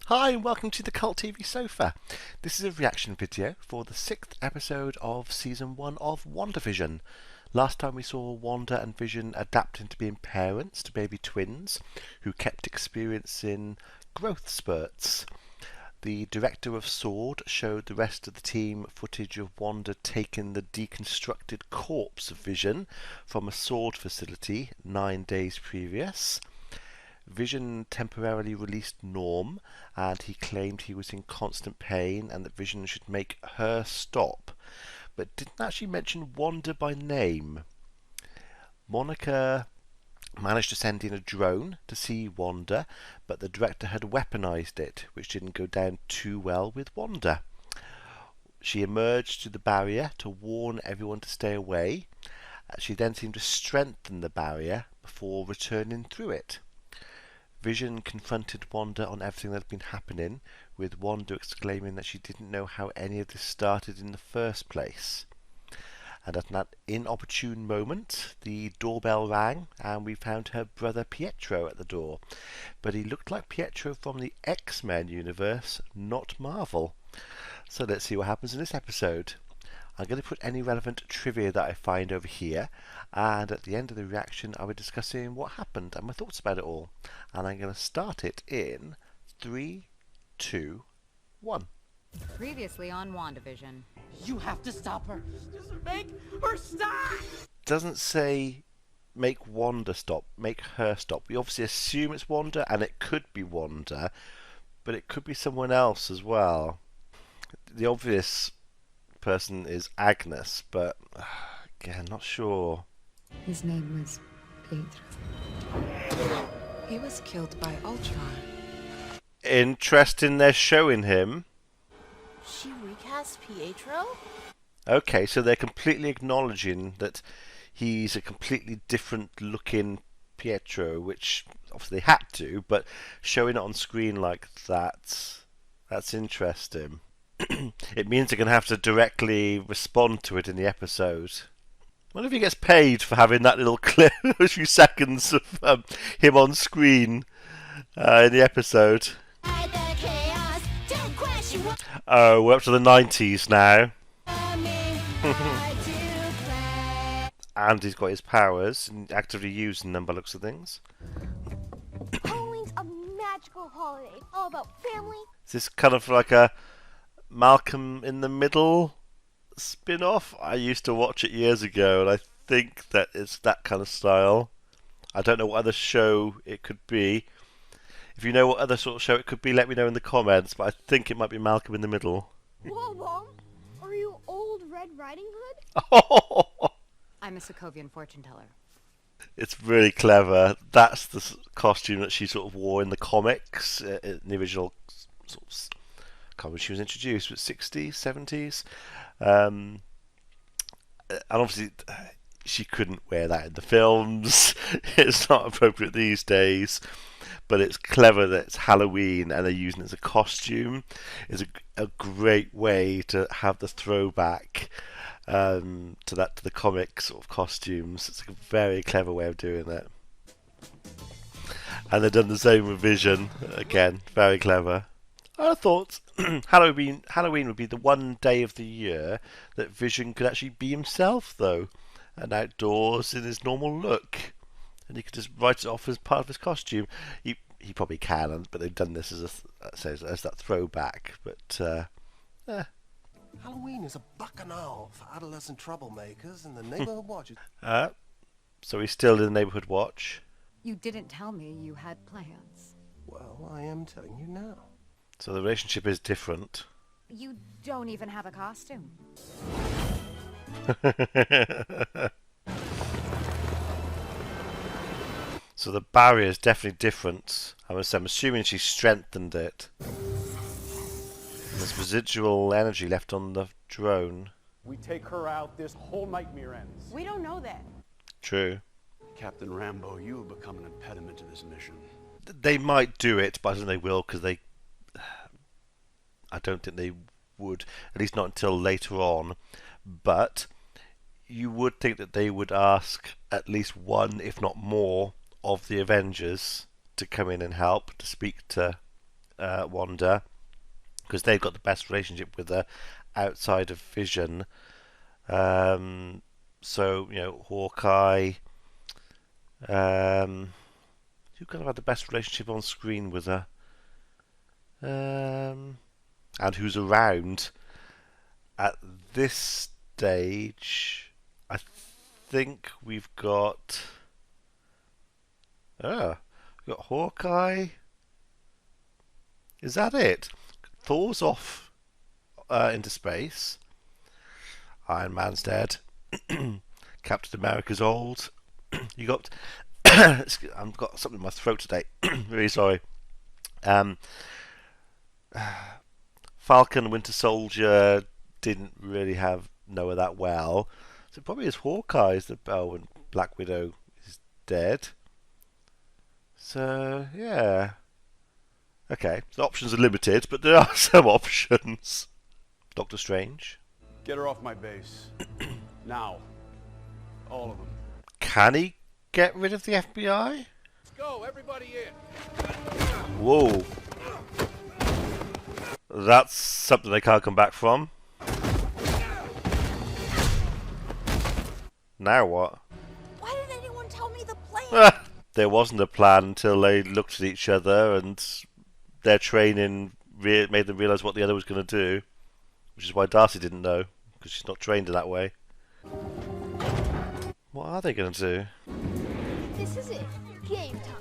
Hi and welcome to the Cult TV Sofa. This is a reaction video for the 6th episode of Season 1 of WandaVision. Last time we saw Wanda and Vision adapt into being parents to baby twins who kept experiencing growth spurts. The director of S.W.O.R.D. showed the rest of the team footage of Wanda taking the deconstructed corpse of Vision from a S.W.O.R.D. facility 9 days previous. Vision temporarily released Norm, and he claimed he was in constant pain and that Vision should make her stop, but didn't actually mention Wanda by name. Monica managed to send in a drone to see Wanda, but the director had weaponized it, which didn't go down too well with Wanda. She emerged to the barrier to warn everyone to stay away. She then seemed to strengthen the barrier before returning through it. Vision confronted Wanda on everything that had been happening, with Wanda exclaiming that she didn't know how any of this started in the first place. And at that inopportune moment, the doorbell rang and we found her brother Pietro at the door. But he looked like Pietro from the X-Men universe, not Marvel. So let's see what happens in this episode. I'm going to put any relevant trivia that I find over here, and at the end of the reaction I'll be discussing what happened and my thoughts about it all. And I'm going to start it in 3, 2, 1. Previously on WandaVision. You have to stop her. Just make her stop! Doesn't say make Wanda stop, make her stop. We obviously assume it's Wanda, and it could be Wanda, but it could be someone else as well. The obvious person is Agnes, but again, not sure. His name was Pietro. He was killed by Ultron. Interesting they're showing him. She recast Pietro? Okay, so they're completely acknowledging that he's a completely different looking Pietro, which obviously they had to, but showing it on screen like that, that's interesting. It means they're going to have to directly respond to it in the episode. I wonder if he gets paid for having that little clip, a few seconds of him on screen in the episode. Oh, we're up to the 90s now. And he's got his powers and actively using them by looks of things. Halloween's a magical holiday, all about family. Is this kind of like a Malcolm in the Middle spin-off? I used to watch it years ago, and I think that it's that kind of style. I don't know what other show it could be. If you know what other sort of show it could be, let me know in the comments, but I think it might be Malcolm in the Middle. Whoa, Mom, are you old Red Riding Hood? I'm a Sokovian fortune teller. It's really clever. That's the costume that she sort of wore in the comics, in the original sort of when she was introduced, but 60s, 70s. And obviously she couldn't wear that in the films. It's not appropriate these days, but it's clever that it's Halloween and they're using it as a costume. It's a great way to have the throwback to the comic sort of costumes. It's a very clever way of doing it. And they've done the same with Vision. Again, very clever. I thought Halloween would be the one day of the year that Vision could actually be himself, though, and outdoors in his normal look, and he could just write it off as part of his costume. He probably can, but they've done this as that throwback. But Halloween is a bacchanal for adolescent troublemakers and the neighborhood watchers. So he's still in the neighborhood watch. You didn't tell me you had plans. Well, I am telling you now. So the relationship is different. You don't even have a costume. So the barrier is definitely different. I'm assuming she strengthened it. There's residual energy left on the drone. We take her out, this whole nightmare ends. We don't know that. True. Captain Rambo, you have become an impediment to this mission. They might do it, but I don't think they will, because I don't think they would, at least not until later on. But you would think that they would ask at least one, if not more, of the Avengers to come in and help, to speak to Wanda, because they've got the best relationship with her outside of Vision. So, Hawkeye, who kind of had the best relationship on screen with her, and who's around at this stage. I think we've got we've got Hawkeye. Is that it? Thor's off into space. Iron Man's dead. Captain America's old. You got I've got something in my throat today. Really sorry. Falcon and Winter Soldier didn't really know her that well. So probably is Hawkeye's the and Black Widow is dead. So yeah. Okay, the options are limited, but there are some options. Doctor Strange. Get her off my base. Now. All of them. Can he get rid of the FBI? Let's go, everybody in. Whoa. That's something they can't come back from. Now what? Why didn't anyone tell me the plan? There wasn't a plan until they looked at each other and their training made them realise what the other was going to do. Which is why Darcy didn't know, because she's not trained in that way. What are they going to do? This is it. Game time.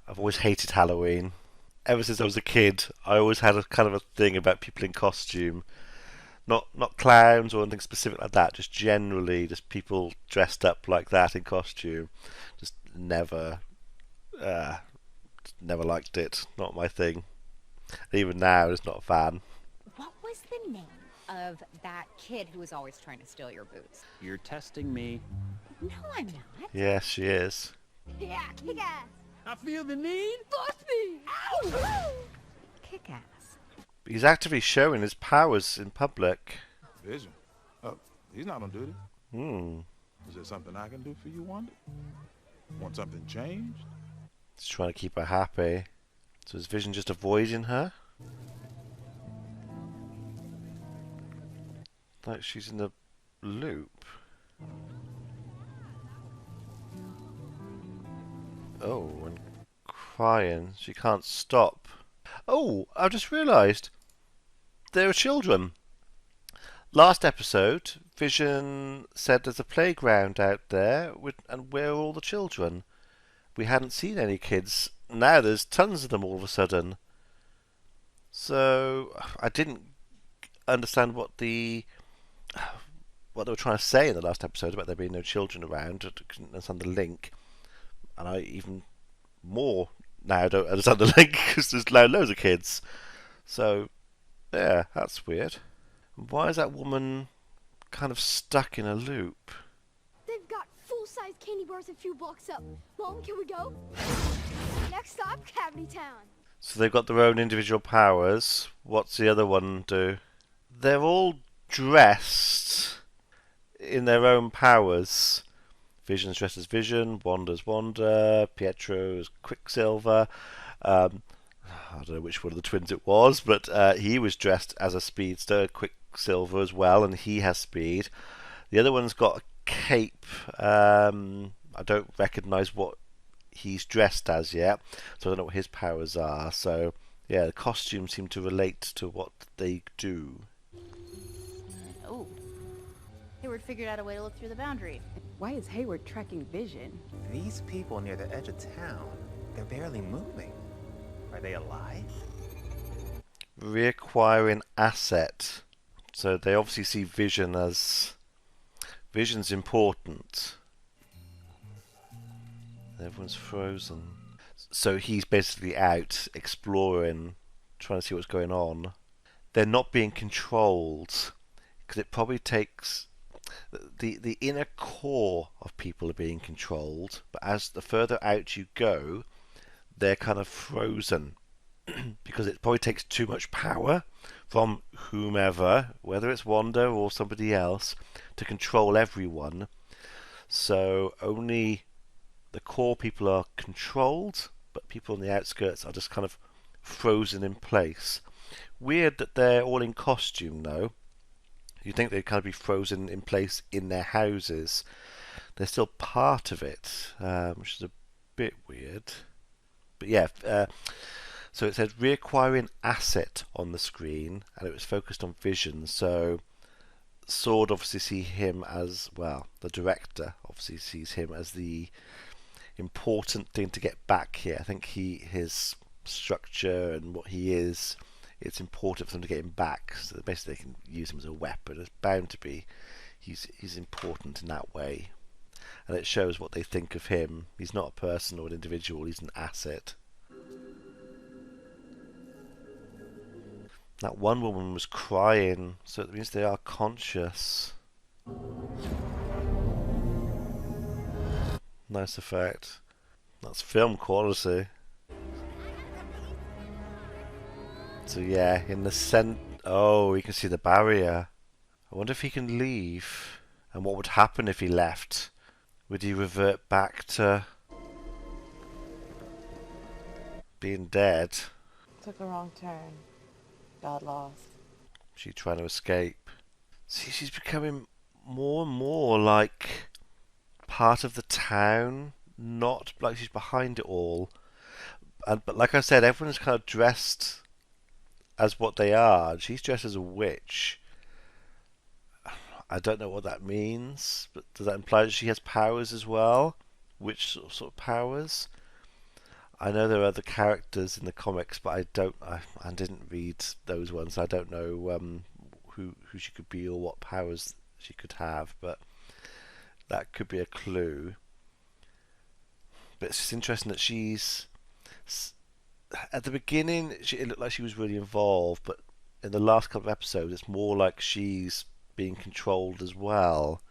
I've always hated Halloween. Ever since I was a kid, I always had a kind of a thing about people in costume. Not clowns or anything specific like that, just generally just people dressed up like that in costume. Just never liked it. Not my thing. Even now, just not a fan. What was the name of that kid who was always trying to steal your boots? You're testing me. No, I'm not. Yes, she is. Yeah, kick ass. I feel the need. Bust me. Ow! Kick-ass. He's actively showing his powers in public. Vision? Oh, he's not on duty. Is there something I can do for you, Wanda? Want something changed? He's trying to keep her happy. So is Vision just avoiding her? Like she's in a loop. Oh, and crying. She can't stop. Oh, I've just realised. There are children. Last episode, Vision said there's a playground out there, and where are all the children? We hadn't seen any kids. Now there's tons of them all of a sudden. So I didn't understand what they were trying to say in the last episode about there being no children around. I couldn't understand the link. And I even more now don't understand the link because there's loads of kids. So, yeah, that's weird. Why is that woman kind of stuck in a loop? They've got full-size candy bars a few blocks up. Mom, can we go? Next stop, Cavity Town. So they've got their own individual powers. What's the other one do? They're all dressed in their own powers. Vision's dressed as Vision, Wanda's Wanda, Pietro's Quicksilver. I don't know which one of the twins it was, but he was dressed as a speedster, Quicksilver as well, and he has speed. The other one's got a cape. I don't recognise what he's dressed as yet, so I don't know what his powers are. So, yeah, the costumes seem to relate to what they do. Oh. Hayward figured out a way to look through the boundary. Why is Hayward tracking Vision? These people near the edge of town, they're barely moving. Are they alive? Reacquiring asset. So they obviously see Vision as... Vision's important. Everyone's frozen. So he's basically out exploring, trying to see what's going on. They're not being controlled because it probably takes... The inner core of people are being controlled, but as the further out you go, they're kind of frozen because it probably takes too much power from whomever, whether it's Wanda or somebody else, to control everyone. So only the core people are controlled, but people on the outskirts are just kind of frozen in place. Weird that they're all in costume, though. You'd think they'd kind of be frozen in place in their houses. They're still part of it, which is a bit weird. But yeah, so it said reacquiring asset on the screen, and it was focused on Vision. So Sword obviously see him as, well, the director obviously sees him as the important thing to get back here. I think his structure and what he is, it's important for them to get him back. So basically they can use him as a weapon. It's bound to be, he's important in that way. And it shows what they think of him. He's not a person or an individual, he's an asset. That one woman was crying, so it means they are conscious. Nice effect. That's film quality. So yeah, in the oh, you can see the barrier. I wonder if he can leave. And what would happen if he left? Would he revert back to being dead? Took a wrong turn. Got lost. She's trying to escape. See, she's becoming more and more like part of the town, not like she's behind it all. But like I said, everyone's kind of dressed as what they are. She's dressed as a witch. I don't know what that means, but does that imply that she has powers as well? Which sort of powers? I know there are other characters in the comics, but I didn't read those ones. I don't know who she could be or what powers she could have, but that could be a clue. But it's just interesting that she's at the beginning. It looked like she was really involved, but in the last couple of episodes, it's more like she's being controlled as well.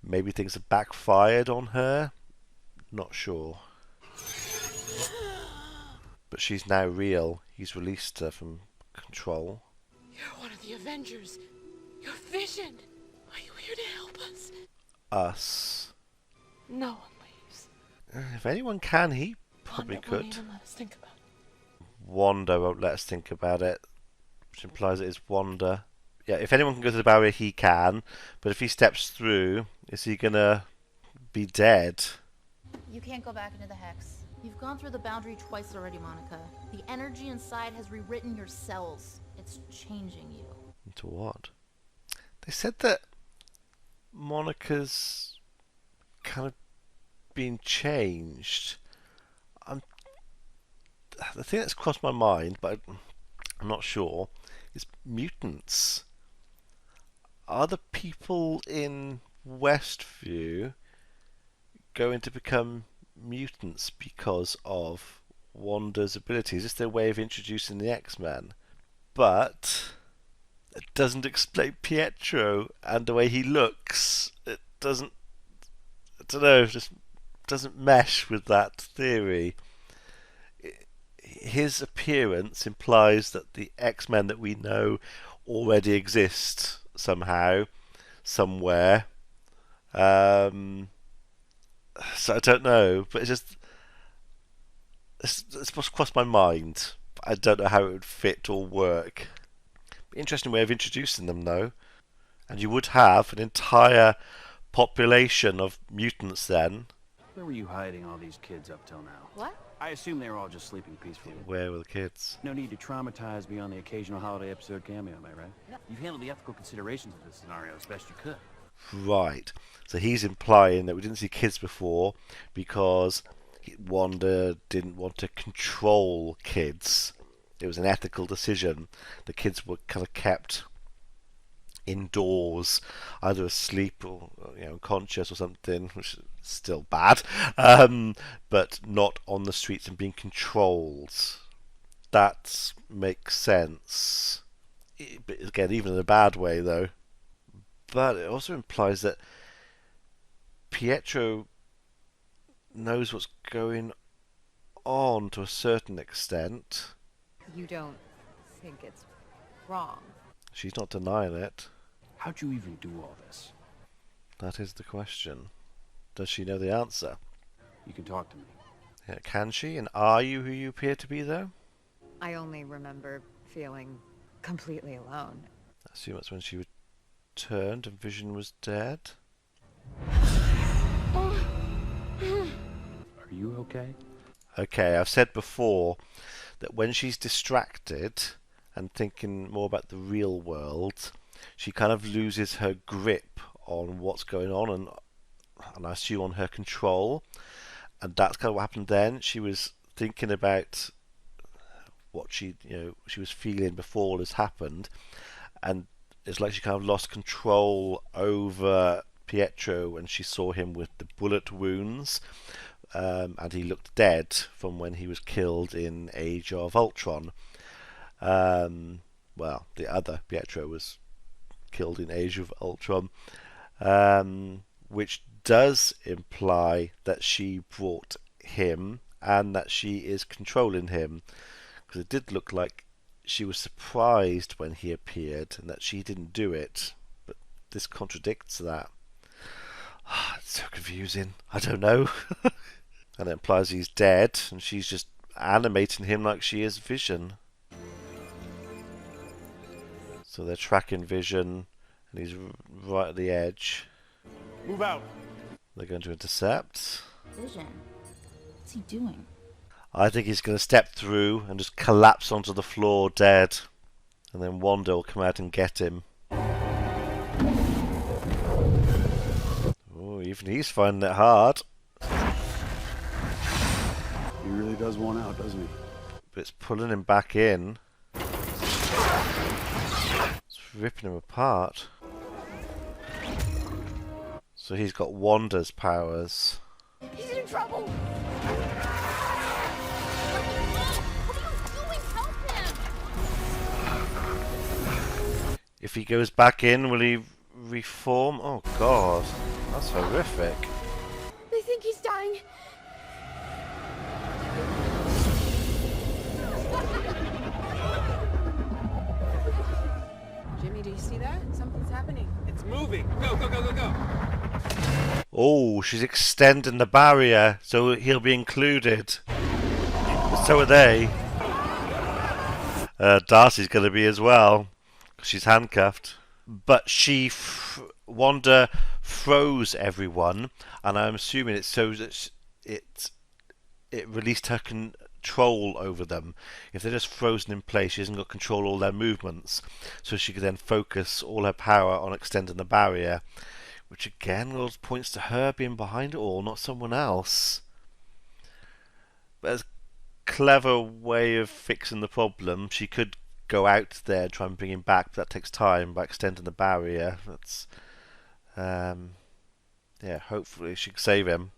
Maybe things have backfired on her. Not sure. But she's now real. He's released her from control. You're one of the Avengers. You're Vision. Are you here to help us? Us. No one leaves. If anyone can, he probably Wanda could. won't even let us think about it. Wanda won't let us think about it, which implies it is Wanda. Yeah, if anyone can go to the barrier, he can. But if he steps through, is he gonna be dead? You can't go back into the hex. You've gone through the boundary twice already, Monica. The energy inside has rewritten your cells. It's changing you. Into what? They said that Monica's kind of being changed. The thing that's crossed my mind, but I'm not sure, is mutants. Are the people in Westview going to become mutants because of Wanda's abilities? Is this their way of introducing the X-Men? But it doesn't explain Pietro and the way he looks. It doesn't, I don't know, just doesn't mesh with that theory. His appearance implies that the X-Men that we know already exist somehow, somewhere. So I don't know, but it's what's crossed my mind. I don't know how it would fit or work. Interesting way of introducing them, though. And you would have an entire population of mutants then. Where were you hiding all these kids up till now? What? I assume they were all just sleeping peacefully. Where were the kids? No need to traumatize beyond the occasional holiday episode cameo, am I right? You've handled the ethical considerations of this scenario as best you could. Right. So he's implying that we didn't see kids before because Wanda didn't want to control kids. It was an ethical decision. The kids were kind of kept indoors, either asleep or unconscious or something, which is still bad, but not on the streets and being controlled. That makes sense. But again, even in a bad way, though. But it also implies that Pietro knows what's going on to a certain extent. You don't think it's wrong? She's not denying it. How'd you even do all this? That is the question. Does she know the answer? You can talk to me. Yeah, can she? And are you who you appear to be, though? I only remember feeling completely alone. I assume that's when she returned and Vision was dead. Oh. Are you okay? Okay, I've said before that when she's distracted and thinking more about the real world, she kind of loses her grip on what's going on and I assume on her control. And that's kind of what happened then. She was thinking about what she was feeling before all this happened, and it's like she kind of lost control over Pietro when she saw him with the bullet wounds, and he looked dead from when he was killed in Age of Ultron. Well, the other Pietro was killed in Age of Ultron, which does imply that she brought him and that she is controlling him, because it did look like she was surprised when he appeared and that she didn't do it, but this contradicts that. It's so confusing. I don't know. And it implies he's dead and she's just animating him like she is Vision. So they're tracking Vision and he's right at the edge. Move out. They're going to intercept. Vision. What's he doing? I think he's going to step through and just collapse onto the floor dead. And then Wanda will come out and get him. Oh, even he's finding it hard. He really does want out, doesn't he? But it's pulling him back in. It's ripping him apart. So he's got Wanda's powers. He's in trouble. What are you doing? Help him! If he goes back in, will he reform? Oh god, that's horrific. They think he's dying. Jimmy, do you see that? Something's happening. It's moving. Go, go, go, go, go. Oh, she's extending the barrier so he'll be included. So are they. Darcy's going to be as well. She's handcuffed. But Wanda froze everyone, and I'm assuming it's so that it released her control over them. If they're just frozen in place, she hasn't got control of all their movements, so she could then focus all her power on extending the barrier, which again all points to her being behind it all, not someone else. But as a clever way of fixing the problem, she could go out there and try and bring him back, but that takes time by extending the barrier. That's yeah, hopefully she can save him.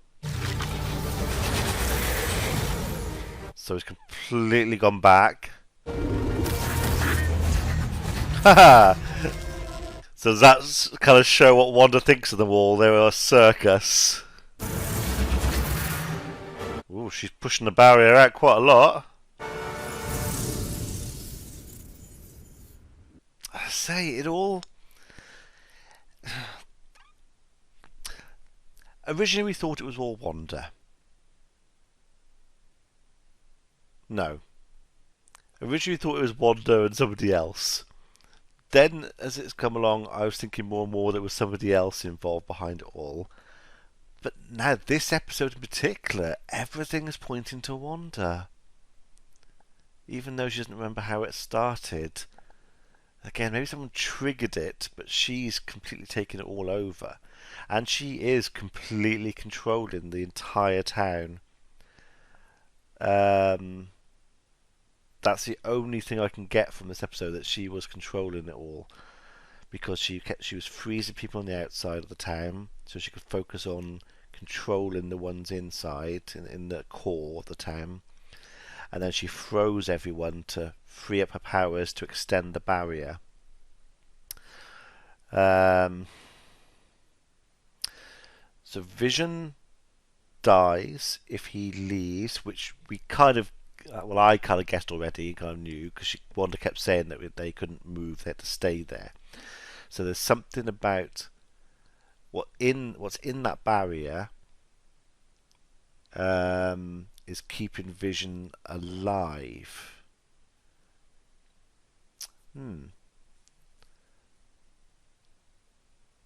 So he's completely gone back. Haha! So that's kind of show what Wanda thinks of them all. They're a circus. Ooh, she's pushing the barrier out quite a lot. I say, it all... Originally we thought it was all Wanda. No. Originally we thought it was Wanda and somebody else. Then, as it's come along, I was thinking more and more there was somebody else involved behind it all. But now, this episode in particular, everything is pointing to Wanda. Even though she doesn't remember how it started. Again, maybe someone triggered it, but she's completely taken it all over. And she is completely controlling the entire town. That's the only thing I can get from this episode, that she was controlling it all, because she was freezing people on the outside of the town so she could focus on controlling the ones inside in the core of the town, and then she froze everyone to free up her powers to extend the barrier. So Vision dies if he leaves, which we kind of I kind of guessed already, kind of knew, because Wanda kept saying that they couldn't move, they had to stay there. So there's something about what's in that barrier is keeping Vision alive.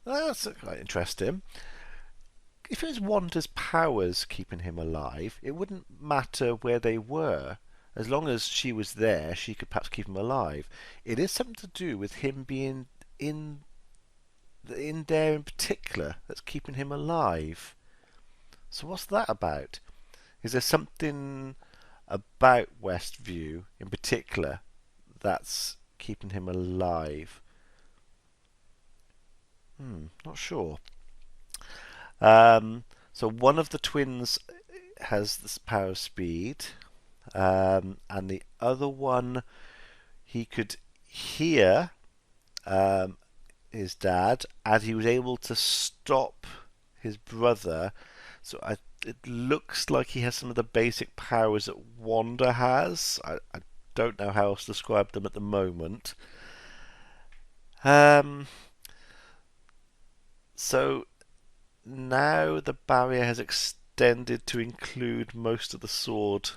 That's quite interesting. If it was Wanda's powers keeping him alive, it wouldn't matter where they were. As long as she was there, she could perhaps keep him alive. It is something to do with him being in there in particular that's keeping him alive. So what's that about? Is there something about Westview in particular that's keeping him alive? Not sure. So one of the twins has this power of speed, and the other one, he could hear his dad, and he was able to stop his brother. So it looks like he has some of the basic powers that Wanda has. I don't know how else to describe them at the moment. So now the barrier has extended to include most of the sword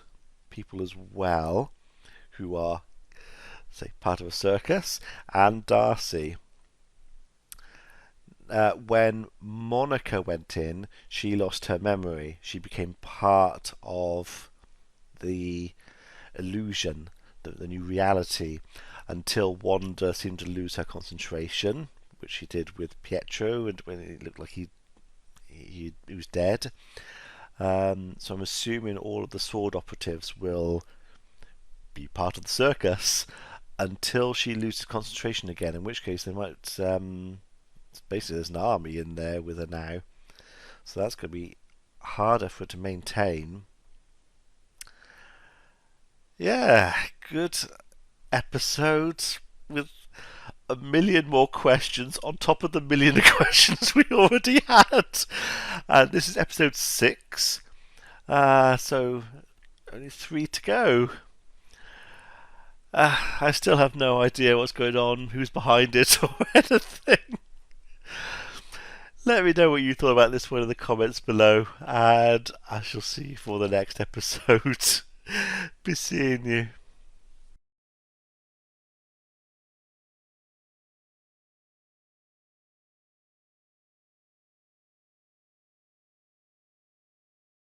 people as well, who are, say, part of a circus, and Darcy. When Monica went in, she lost her memory. She became part of the illusion, the new reality, until Wanda seemed to lose her concentration, which she did with Pietro, and when it looked like he was dead. So I'm assuming all of the sword operatives will be part of the circus until she loses concentration again, in which case they might... basically there's an army in there with her now, so that's going to be harder for her to maintain. Yeah, good episode with a million more questions on top of the million questions we already had. And this is episode 6, so only 3 to go. I still have no idea what's going on, who's behind it, or anything. Let me know what you thought about this one in the comments below, and I shall see you for the next episode. Be seeing you.